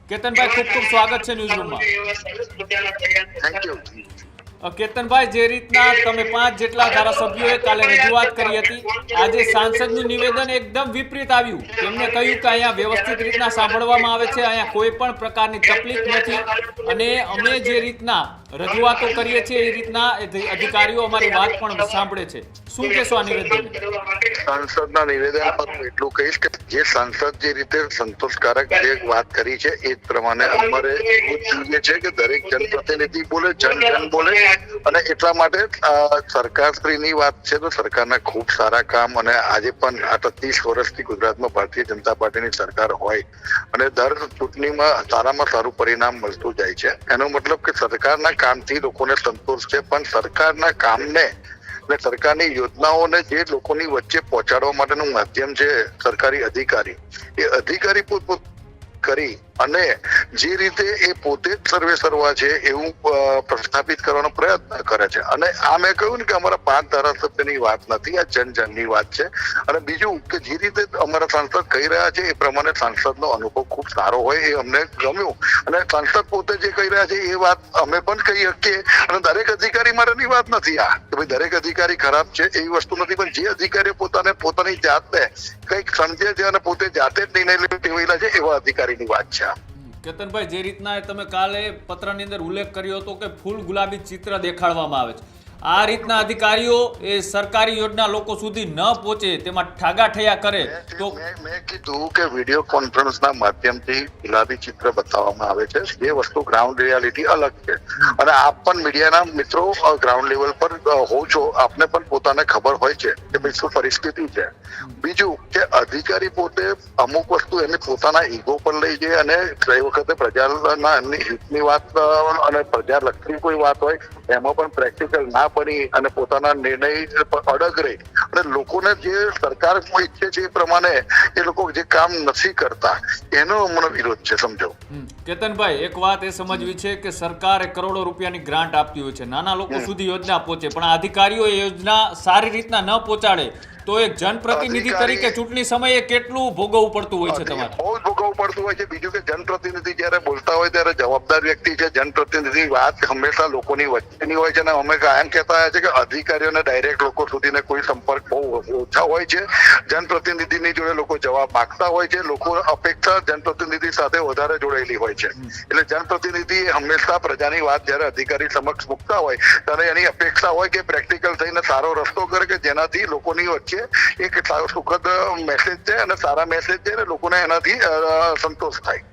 કેતનભાઈ, ખૂબ ખૂબ સ્વાગત છે ન્યૂઝ રૂમમાં. Thank you. કેતનભાઈ, જે રીતના તમે 5 જેટલા ધારાસભ્યોએ કાલે રજૂઆત કરી હતી, આજે સાંસદનું નિવેદન એકદમ વિપરીત આવ્યું. તેમણે કહ્યું કે અહીંયા વ્યવસ્થિત રીતના સાંભળવામાં આવે છે, અહીંયા કોઈ પણ પ્રકારની તકલીફ નથી અને અમે જે રીતના રજૂઆતો કરીએ છીએ એ રીતના અધિકારીઓ અમારી વાત પણ સાંભળે છે. શું કહેશો આ નિવેદન? સાંસદના નિવેદન પર એટલું કહીશ કે જે સાંસદ જે રીતે સંતોષકારક જે વાત કરી છે એ પ્રમાણે અમારે એવું જોઈએ છે કે દરેક જનપ્રતિનિધિ બોલે, જન બોલે, અને એટલા માટે સરકારશ્રીની વાત છે તો સરકારના ખૂબ સારા કામ, અને આજે પણ આ 30 વર્ષથી ગુજરાતમાં ભારતીય જનતા પાર્ટીની સરકાર હોય અને દર ચૂંટણીમાં સારામાં સારું પરિણામ મળતું જાય છે. એનો મતલબ કે સરકારના કામથી લોકોને સંતોષ છે, પણ સરકારના કામને અને સરકારની યોજનાઓને જે લોકોની વચ્ચે પહોંચાડવા માટેનું માધ્યમ છે સરકારી અધિકારી, એ અધિકારી પોત કરી અને જે રીતે એ પોતે જ સર્વે સર્વા છે એવું પ્રસ્થાપિત કરવાનો પ્રયત્ન કરે છે. અને આ મેં કહ્યું ને કે અમારા 5 ધારાસભ્યની વાત નથી, આ જનજનની વાત છે. અને બીજું કે જે રીતે અમારા સાંસદ કહી રહ્યા છે એ પ્રમાણે સાંસદનો અનુભવ ખૂબ સારો હોય એ અમને ગમ્યું, અને સાંસદ પોતે જે કહી રહ્યા છે એ વાત અમે પણ કહી શકીએ. અને દરેક અધિકારી માટેની વાત નથી આ કે ભાઈ દરેક અધિકારી ખરાબ છે એવી વસ્તુ નથી, પણ જે અધિકારીઓ પોતાની જાતને કંઈક સમજે છે અને પોતે જાતે જ નિર્ણય લેવા ટેવાયેલા છે એવા અધિકારીની વાત છે. કેતનભાઈ, જે રીતના તમે કાલે પત્રની અંદર ઉલ્લેખ કર્યો હતો કે ફૂલ ગુલાબી ચિત્ર દેખાડવામાં આવે છે, આ રીતના અધિકારીઓ એ સરકારી યોજના લોકો સુધી ન પહોંચે તેમાં ઠાગાઠૈયા કરે તો મેં કીધું કે વિડીયો કોન્ફરન્સના માધ્યમથી ગુલાબી ચિત્ર બતાવવામાં આવે છે, એ વસ્તુ ગ્રાઉન્ડ રિયાલિટી અલગ છે. અને આપ પણ મીડિયાના મિત્રો ગ્રાઉન્ડ લેવલ પર હોવ છો, આપને પણ પોતાને ખબર હોય છે કે ભાઈ શું પરિસ્થિતિ છે. બીજું કે અધિકારી પોતે અમુક વસ્તુ એની પોતાના ઈગો પર લઈ જાય અને એ વખતે પ્રજાના એમની હિતની વાત અને પ્રજાલક્ષી કોઈ વાત હોય એમાં પણ પ્રેક્ટિકલ ના બની અને પોતાના નિર્ણય અડગ રહી અને લોકોને જે સરકાર ઈચ્છે છે એ પ્રમાણે એ લોકો જે કામ નથી કરતા એનો અમને વિરોધ છે, સમજો. કેતનભાઈ, એક વાત એ સમજવી છે કે સરકારે કરોડો રૂપિયાની ગ્રાન્ટ આપતી હોય છે, નાના લોકો સુધી યોજના પહોંચે, પણ અધિકારીઓ એ યોજના સારી રીતના ન પહોંચાડે તો એક જનપ્રતિનિધિ તરીકે ચૂંટણી સમયે કેટલું ભોગવવું પડતું હોય છે તમારે? બહુ જ ભોગવવું પડતું હોય છે. બીજું કે જનપ્રતિનિધિ જયારે બોલતા હોય ત્યારે જવાબદાર વ્યક્તિ છે. જનપ્રતિનિધિ વાત હંમેશા લોકોની વચ્ચેની હોય છે અને અમે કાયમ કહેતા હોય છે કે અધિકારીઓને ડાયરેક્ટ લોકો સુધીને કોઈ સંપર્ક બહુ ઓછા હોય છે. જનપ્રતિનિધિની જોડે લોકો જવાબ માંગતા હોય છે, લોકો અપેક્ષા જનપ્રતિનિધિ સાથે વધારે જોડાયેલી હોય છે. એટલે જનપ્રતિનિધિ હંમેશા પ્રજાની વાત જયારે અધિકારી સમક્ષ મૂકતા હોય ત્યારે એની અપેક્ષા હોય કે પ્રેક્ટિકલ થઈને સારો રસ્તો કરે કે જેનાથી લોકોની વચ્ચે એક સુખદ મેસેજ છે અને સારા મેસેજ છે અને લોકોને એનાથી સંતોષ થાય.